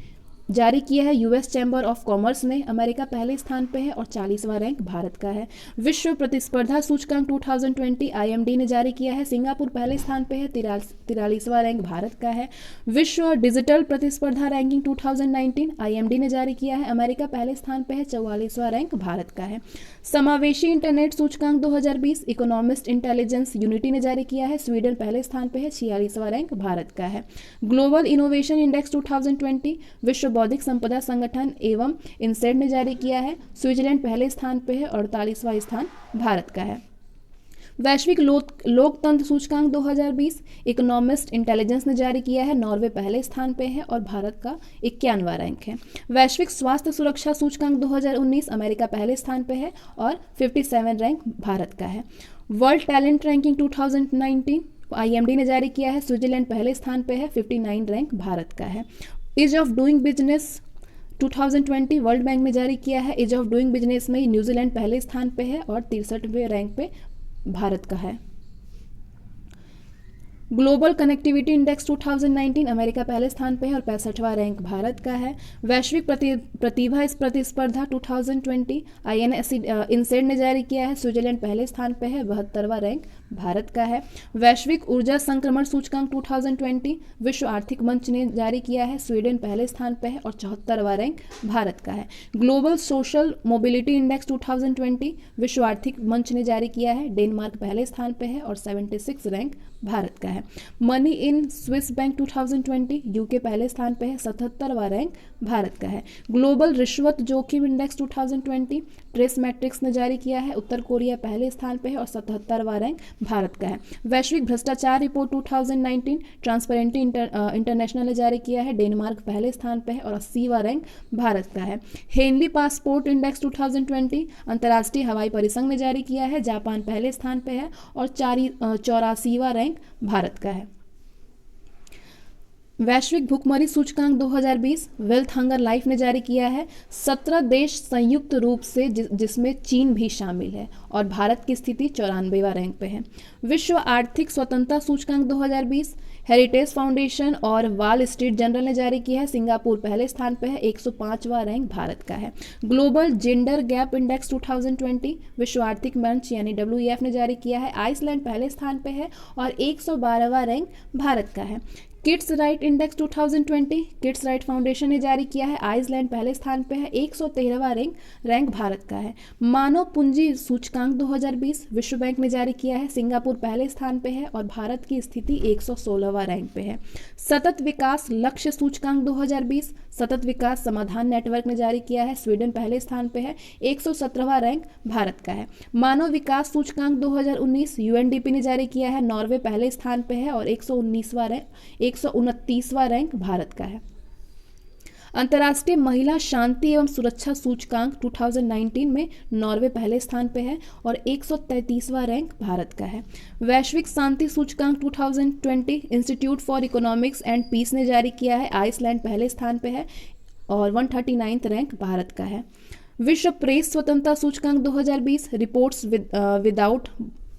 जारी किया है US चैम्बर ऑफ कॉमर्स ने। अमेरिका पहले स्थान पे है और 40वां रैंक भारत का है। विश्व प्रतिस्पर्धा सूचकांक 2020 IMD ने जारी किया है। सिंगापुर पहले स्थान पे है, 43वां रैंक भारत का है। विश्व डिजिटल प्रतिस्पर्धा रैंकिंग 2019 IMD ने जारी किया है। अमेरिका पहले स्थान पे है, 44वां रैंक भारत का है। समावेशी इंटरनेट सूचकांक 2020 इकोनॉमिस्ट इंटेलिजेंस यूनिटी ने जारी किया है। स्वीडन पहले स्थान पे है, 46वां रैंक भारत का है। ग्लोबल इनोवेशन इंडेक्स 2020 विश्व बौद्धिक संपदा संगठन एवं इनसेड ने जारी किया है। स्विट्जरलैंड पहले स्थान पे है और 48वां स्थान भारत का है। वैश्विक लोकतंत्र सूचकांक 2020 इकोनॉमिस्ट इंटेलिजेंस ने जारी किया है। नॉर्वे पहले स्थान पे है और भारत का 51वां रैंक है। वैश्विक स्वास्थ्य सुरक्षा सूचकांक 2019 अमेरिका पहले स्थान पे है और 57 रैंक भारत का है। वर्ल्ड टैलेंट रैंकिंग 2019 IMD ने जारी किया है। स्विट्जरलैंड पहले स्थान पे है, 59 रैंक भारत का है। Ease of doing business 2020 World Bank ने जारी किया है। ईज ऑफ डूइंग बिजनेस में न्यूजीलैंड पहले स्थान पे है और 63वें रैंक पे भारत का है। ग्लोबल कनेक्टिविटी इंडेक्स 2019 अमेरिका पहले स्थान पे है और 65वां रैंक भारत का है। वैश्विक प्रतिभा प्रतिस्पर्धा 2020 INSE इनसेड ने जारी किया है। स्विट्जरलैंड पहले स्थान पे है, 72वां रैंक भारत का है। वैश्विक ऊर्जा संक्रमण सूचकांक 2020 विश्व आर्थिक मंच ने जारी किया है। स्वीडन पहले स्थान पे है और 74वां रैंक भारत का है। ग्लोबल सोशल मोबिलिटी इंडेक्स 2020 विश्व आर्थिक मंच ने जारी किया है। डेनमार्क पहले स्थान पे है और 76 रैंक भारत का है। Money in Swiss bank 2020 UK पहले स्थान पे है, 77वां रैंक भारत का है। ग्लोबल रिश्वत जोखिम इंडेक्स 2020 ट्रेस मैट्रिक्स ने जारी किया है। उत्तर कोरिया पहले स्थान पे है और 77वां रैंक भारत का है। वैश्विक भ्रष्टाचार रिपोर्ट 2019 ट्रांसपेरेंसी इंटरनेशनल ने जारी किया है। डेनमार्क पहले स्थान पे है और 80वां रैंक भारत का है। हेनली पासपोर्ट इंडेक्स 2020 अंतर्राष्ट्रीय हवाई परिसंघ ने जारी किया है। जापान पहले स्थान पे है और 84वां रैंक भारत का है। वैश्विक भुखमरी सूचकांक 2020 वेल्थ हंगर लाइफ ने जारी किया है। 17 देश संयुक्त रूप से जिसमें चीन भी शामिल है और भारत की स्थिति 94वां रैंक पे है। विश्व आर्थिक स्वतंत्रता सूचकांक 2020 हेरिटेज फाउंडेशन और वॉल स्ट्रीट जर्नल ने जारी किया है। सिंगापुर पहले स्थान पे है, 105वां रैंक भारत का है। ग्लोबल जेंडर गैप इंडेक्स 2020 विश्व आर्थिक मंच यानी WEF ने जारी किया है। आइसलैंड पहले स्थान पे है और 112वां रैंक भारत का है। Kids right index 2020 kids right foundation ने जारी किया है। आइसलैंड पहले स्थान पे है, 113वां रैंक भारत का है। मानव पूंजी सूचकांक 2020 विश्व बैंक ने जारी किया है। सिंगापुर पहले स्थान पे है और भारत की स्थिति 116वां रैंक पे है। सतत विकास लक्ष्य सूचकांक 2020 सतत विकास समाधान नेटवर्क ने जारी किया है। स्वीडन पहले स्थान पे है, 117वां रैंक भारत का है। मानव विकास सूचकांक 2019 यूएनडीपी ने जारी किया है। नॉर्वे पहले स्थान पे है और 129वां रैंक भारत का है। अंतर्राष्ट्रीय महिला शांति एवं सुरक्षा सूचकांक 2019 में नॉर्वे पहले स्थान पे है और 133वां रैंक भारत का है। वैश्विक शांति सूचकांक 2020 institute for economics and peace ने जारी किया है। आइसलैंड पहले स्थान पे है और 139वां रैंक भारत का है। विश्व प्रेस स्वतंत्रता सूचकांक 2020 रिपोर्ट्स विदाउट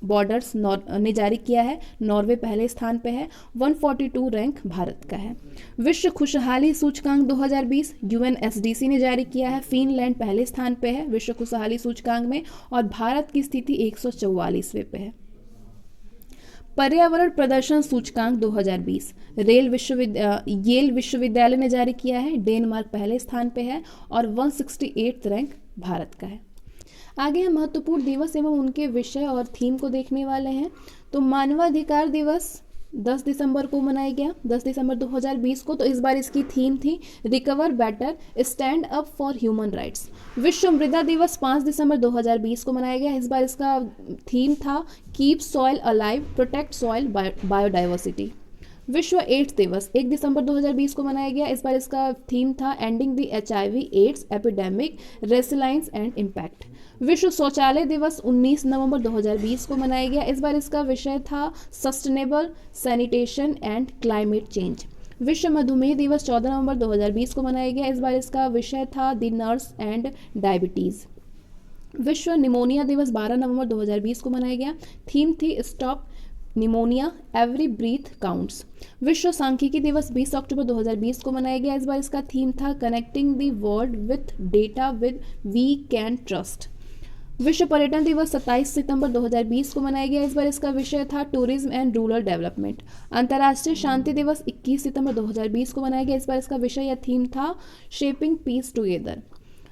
बॉर्डर्स ने जारी किया है। नॉर्वे पहले स्थान पे है, 142 रैंक भारत का है। विश्व खुशहाली सूचकांक 2020 यूएनएसडीसी ने जारी किया है। फिनलैंड पहले स्थान पे है विश्व खुशहाली सूचकांक में और भारत की स्थिति 144वें पे है। पर्यावरण प्रदर्शन सूचकांक 2020 येल विश्वविद्यालय ने जारी किया है। डेनमार्क पहले स्थान पे है और 168 रैंक भारत का है। आगे हम महत्वपूर्ण दिवस एवं उनके विषय और थीम को देखने वाले हैं। तो मानवाधिकार दिवस 10 दिसंबर को मनाया गया, 10 दिसंबर 2020 को। तो इस बार इसकी थीम थी recover better stand up for human rights. विश्व मृदा दिवस 5 दिसंबर 2020 को मनाया गया। इस बार इसका थीम था keep soil alive protect soil biodiversity. विश्व एड्स दिवस 1 दिसंबर 2020 को मनाया गया। इस बार इसका थीम था ending the HIV AIDS epidemic resilience and impact. विश्व शौचालय दिवस 19 नवंबर 2020 को मनाया गया। इस बार इसका विषय था sustainable sanitation and climate change. विश्व मधुमेह दिवस 14 नवंबर 2020 को मनाया गया। इस बार इसका विषय था द नर्स एंड डायबिटीज़। विश्व निमोनिया दिवस 12 नवंबर 2020 को मनाया गया। थीम थी stop pneumonia every breath counts. विश्व सांख्यिकी दिवस 20 अक्टूबर 2020 को मनाया गया। इस बार इसका थीम था connecting the world with data with we can trust. विश्व पर्यटन दिवस 27 सितंबर 2020 को मनाया गया। इस बार इसका विषय था टूरिज्म एंड रूरल डेवलपमेंट। अंतर्राष्ट्रीय शांति दिवस 21 सितंबर 2020 को मनाया गया। इस बार इसका विषय या थीम था शेपिंग पीस टुगेदर।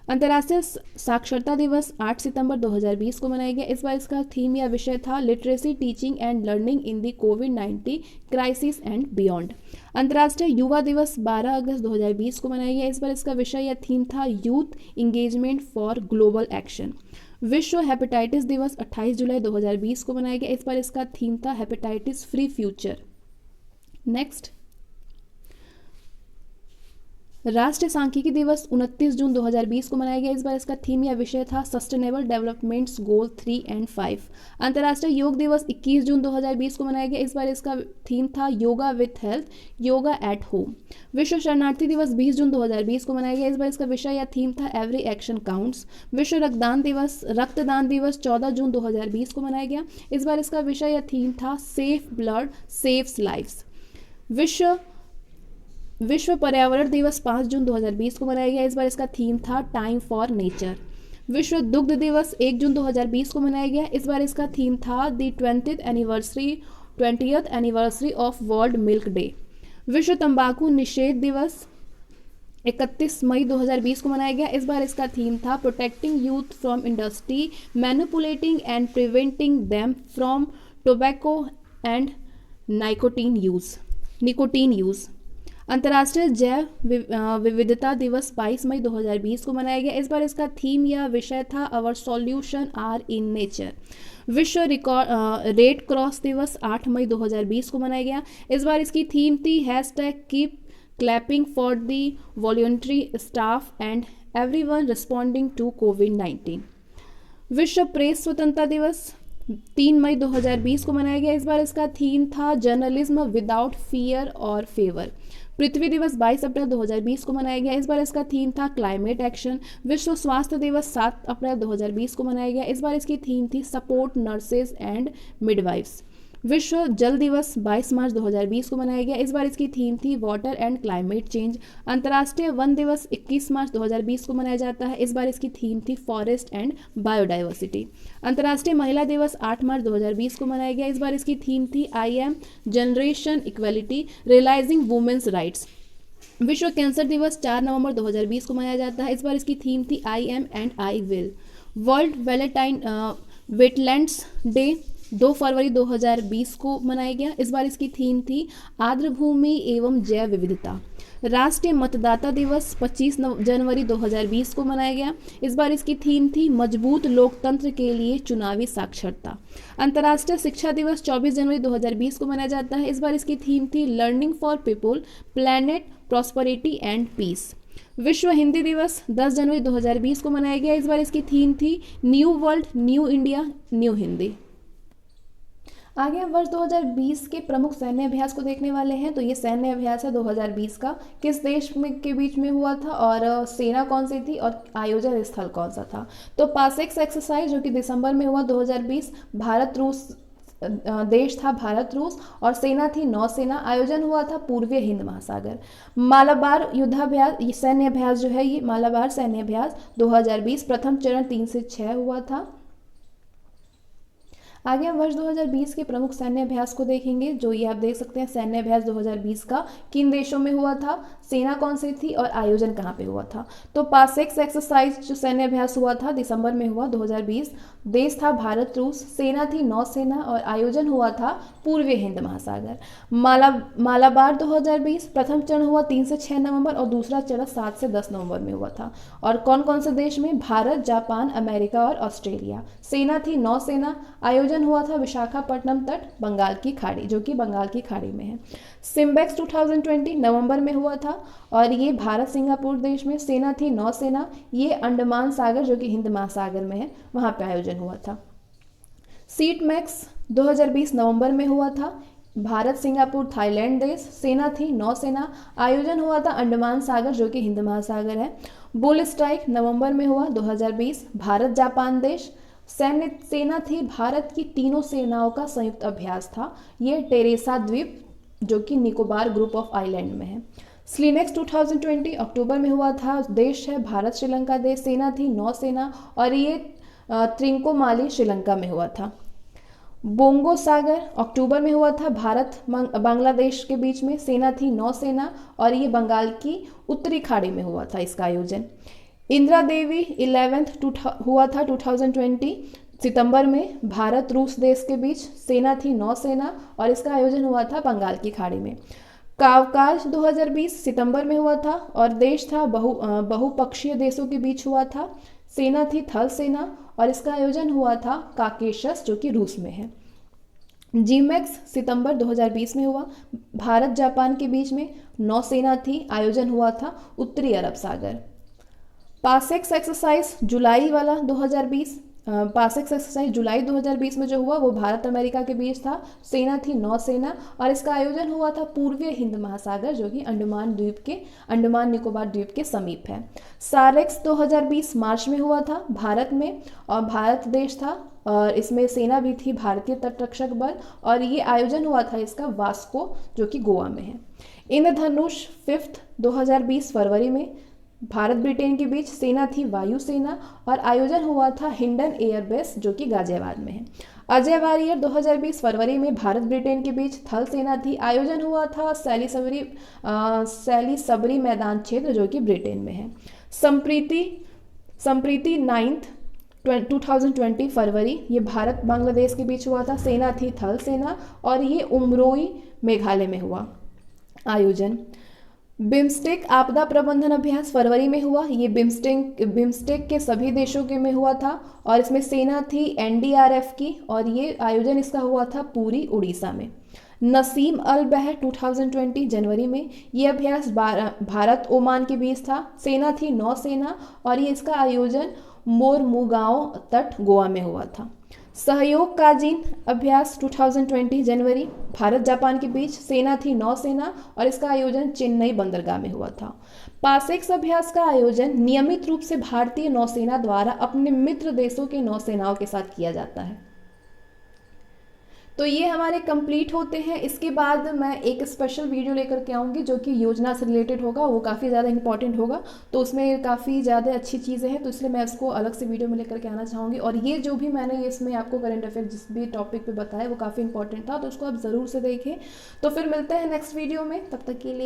अंतर्राष्ट्रीय साक्षरता दिवस 8 सितंबर 2020 को मनाया गया। इस बार इसका थीम या विषय था literacy teaching and learning in the covid crisis and beyond. अंतर्राष्ट्रीय युवा दिवस 12 अगस्त 2020 को मनाया गया। इस बार इसका विषय या थीम था youth engagement for global action. विश्व हेपेटाइटिस दिवस 28 जुलाई 2020 को मनाया गया। इस बार इसका थीम था हेपेटाइटिस फ्री फ्यूचर। नेक्स्ट, राष्ट्रीय सांख्यिकी दिवस 29 जून 2020 को मनाया गया। इस बार इसका थीम या विषय था सस्टेनेबल डेवलपमेंट्स गोल 3 एंड 5। अंतर्राष्ट्रीय योग दिवस 21 जून 2020 को मनाया गया। इस बार इसका थीम था yoga with health yoga at home. विश्व शरणार्थी दिवस 20 जून 2020 को मनाया गया। इस बार इसका विषय या थीम था एवरी एक्शन काउंट्स। विश्व रक्तदान दिवस 14 जून 2020 को मनाया गया। इस बार इसका विषय या थीम था सेफ ब्लड सेव्स लाइफ्स। विश्व पर्यावरण दिवस 5 जून 2020 को मनाया गया। इस बार इसका थीम था टाइम फॉर नेचर। विश्व दुग्ध दिवस 1 जून 2020 को मनाया गया। इस बार इसका थीम था the 20th anniversary of world milk day. विश्व तंबाकू निषेध दिवस 31 मई 2020 को मनाया गया। इस बार इसका थीम था protecting youth from industry manipulating and preventing them from tobacco and nicotine use. अंतर्राष्ट्रीय जैव विविधता दिवस 22 मई 2020 को मनाया गया। इस बार इसका थीम या विषय था our solution are in nature. विश्व रेड क्रॉस दिवस 8 मई 2020 को मनाया गया। इस बार इसकी थीम थी #keep clapping for the voluntary staff and everyone responding to COVID. विश्व प्रेस स्वतंत्रता दिवस 3 मई 2020 को मनाया गया। इस बार इसका थीम था जर्नलिज्म विदाउट फियर और फेवर। पृथ्वी दिवस 22 अप्रैल 2020 को मनाया गया। इस बार इसका थीम था क्लाइमेट एक्शन। विश्व स्वास्थ्य दिवस 7 अप्रैल 2020 को मनाया गया। इस बार इसकी थीम थी सपोर्ट नर्सेज एंड मिडवाइफ्स। विश्व जल दिवस 22 मार्च 2020 को मनाया गया। इस बार इसकी थीम थी वाटर एंड क्लाइमेट चेंज। अंतर्राष्ट्रीय वन दिवस 21 मार्च 2020 को मनाया जाता है। इस बार इसकी थीम थी फॉरेस्ट एंड बायोडाइवर्सिटी। अंतर्राष्ट्रीय महिला दिवस 8 मार्च 2020 को मनाया गया। इस बार इसकी थीम थी I am generation equality realising women's rights. विश्व कैंसर दिवस 4 नवंबर 2020 को मनाया जाता है। इस बार इसकी थीम थी I M and I will. World wetlands day 2 फरवरी 2020 को मनाया गया। इस बार इसकी थीम थी आर्द्र भूमि एवं जैव विविधता। राष्ट्रीय मतदाता दिवस 25 जनवरी 2020 को मनाया गया। इस बार इसकी थीम थी मजबूत लोकतंत्र के लिए चुनावी साक्षरता। अंतर्राष्ट्रीय शिक्षा दिवस 24 जनवरी 2020 को मनाया जाता है। इस बार इसकी थीम थी learning for people planet prosperity and peace. विश्व हिंदी दिवस 10 जनवरी 2020 को मनाया गया। इस बार इसकी थीम थी new world new India new Hindi. आगे हम वर्ष 2020 के प्रमुख सैन्य अभ्यास को देखने वाले हैं। तो ये सैन्य अभ्यास है 2020 का, किस देश में के बीच में हुआ था और सेना कौन सी थी और आयोजन स्थल कौन सा था। तो पासेक्स एक्सरसाइज जो कि दिसंबर में हुआ 2020, भारत रूस देश था भारत रूस और सेना थी नौसेना। आयोजन हुआ था पूर्वी हिंद महासागर। मालाबार युद्धाभ्यास सैन्य अभ्यास जो है ये मालाबार सैन्य अभ्यास 2020 प्रथम चरण 3 से 6 हुआ था। आगे हम वर्ष 2020 के प्रमुख सैन्य अभ्यास को देखेंगे। जो ये आप देख सकते हैं सैन्य अभ्यास 2020 का किन देशों में हुआ था, सेना कौन सी थी और आयोजन कहाँ पे हुआ था। तो पासेक्स एक्सरसाइज जो सैन्य अभ्यास हुआ था दिसंबर में हुआ 2020, देश था भारत रूस, सेना थी नौसेना और आयोजन हुआ था पूर्वी हिंद महासागर। मालाबार 2020 प्रथम चरण हुआ 3 से 6 नवंबर और दूसरा चरण 7 से 10 नवंबर में हुआ था। और कौन कौन से देश में, भारत, जापान, अमेरिका और ऑस्ट्रेलिया। सेना थी नौसेना। आयोजन हुआ था विशाखापट्टनम तट, बंगाल की खाड़ी, जो कि बंगाल की खाड़ी में है। सिम्बेक्स 2020 नवंबर में हुआ था और ये भारत सिंगापुर देश में। सेना थी नौसेना। ये अंडमान सागर जो कि हिंद महासागर में है वहाँ पे आयोजन हुआ था। सीट मैक्स 2020 नवंबर में हुआ था, भारत सिंगापुर थाईलैंड देश। सेना थी नौसेना। आयोजन हुआ था अंडमान सागर जो कि हिंद महासागर है। बुल स्ट्राइक नवंबर में हुआ 2020, भारत जापान देश। सेना थी भारत की तीनों सेनाओं का संयुक्त अभ्यास था। ये टेरेसा द्वीप जो कि निकोबार ग्रुप ऑफ आइलैंड में है। स्लीनेक्स 2020 अक्टूबर में हुआ था, देश है भारत श्रीलंका देश। सेना थी नौसेना और ये त्रिंकोमाली श्रीलंका में हुआ था। बोंगो सागर अक्टूबर में हुआ था, भारत बांग्लादेश के बीच में। सेना थी नौसेना और ये बंगाल की उत्तरी खाड़ी में हुआ था इसका आयोजन। इंदिरा देवी 11th हुआ था 2020 सितंबर में, भारत रूस देश के बीच। सेना थी नौसेना और इसका आयोजन हुआ था बंगाल की खाड़ी में। कावकाज 2020 सितंबर में हुआ था और देश था बहुपक्षीय देशों के बीच हुआ था। सेना थी थल सेना और इसका आयोजन हुआ था काकेशस जो कि रूस में है। जीमैक्स सितंबर 2020 में हुआ, भारत जापान के बीच में। नौसेना थी, आयोजन हुआ था उत्तरी अरब सागर। पासेक्स एक्सरसाइज जुलाई वाला 2020, पासेक्स एक्सरसाइज जुलाई 2020 में जो हुआ वो भारत अमेरिका के बीच था। सेना थी नौसेना और इसका आयोजन हुआ था पूर्वी हिंद महासागर जो कि अंडमान निकोबार द्वीप के समीप है। सारेक्स 2020 मार्च में हुआ था भारत में और भारत देश था और इसमें सेना भी थी भारतीय तटरक्षक बल और ये आयोजन हुआ था इसका वास्को जो कि गोवा में है। इंद्रधनुष 5 2020 फरवरी में, भारत ब्रिटेन के बीच। सेना थी वायुसेना और आयोजन हुआ था हिंडन एयरबेस जो कि गाजियाबाद में है। अजय वारियर 2020 फरवरी में, भारत ब्रिटेन के बीच। थल सेना थी, आयोजन हुआ था सैलीसबरी मैदान क्षेत्र जो कि ब्रिटेन में है। संप्रीति 9th 2020 फरवरी, ये भारत बांग्लादेश के बीच हुआ था। सेना थी थल सेना और ये उमरोई मेघालय में हुआ आयोजन। बिम्स्टेक आपदा प्रबंधन अभ्यास फरवरी में हुआ, ये बिम्स्टेक के सभी देशों के में हुआ था और इसमें सेना थी एनडीआरएफ की और ये आयोजन इसका हुआ था पूरी उड़ीसा में। नसीम अल बहर 2020 जनवरी में, ये अभ्यास भारत ओमान के बीच था। सेना थी नौसेना और ये इसका आयोजन मोरमुगांव तट गोवा में हुआ था। सहयोग काजिन अभ्यास 2020 जनवरी, भारत जापान के बीच। सेना थी नौसेना और इसका आयोजन चेन्नई बंदरगाह में हुआ था। पासेक्स अभ्यास का आयोजन नियमित रूप से भारतीय नौसेना द्वारा अपने मित्र देशों के नौसेनाओं के साथ किया जाता है। तो ये हमारे कंप्लीट होते हैं। इसके बाद मैं एक स्पेशल वीडियो लेकर के आऊँगी जो कि योजना से रिलेटेड होगा, वो काफ़ी ज़्यादा इंपॉर्टेंट होगा। तो उसमें काफ़ी ज़्यादा अच्छी चीज़ें हैं, तो इसलिए मैं उसको अलग से वीडियो में लेकर के आना चाहूँगी। और ये जो भी मैंने इसमें आपको करंट अफेयर जिस भी टॉपिक पे बताया वो काफ़ी इंपॉर्टेंट था, तो उसको आप ज़रूर से देखें। तो फिर मिलते हैं नेक्स्ट वीडियो में, तब तक के लिए।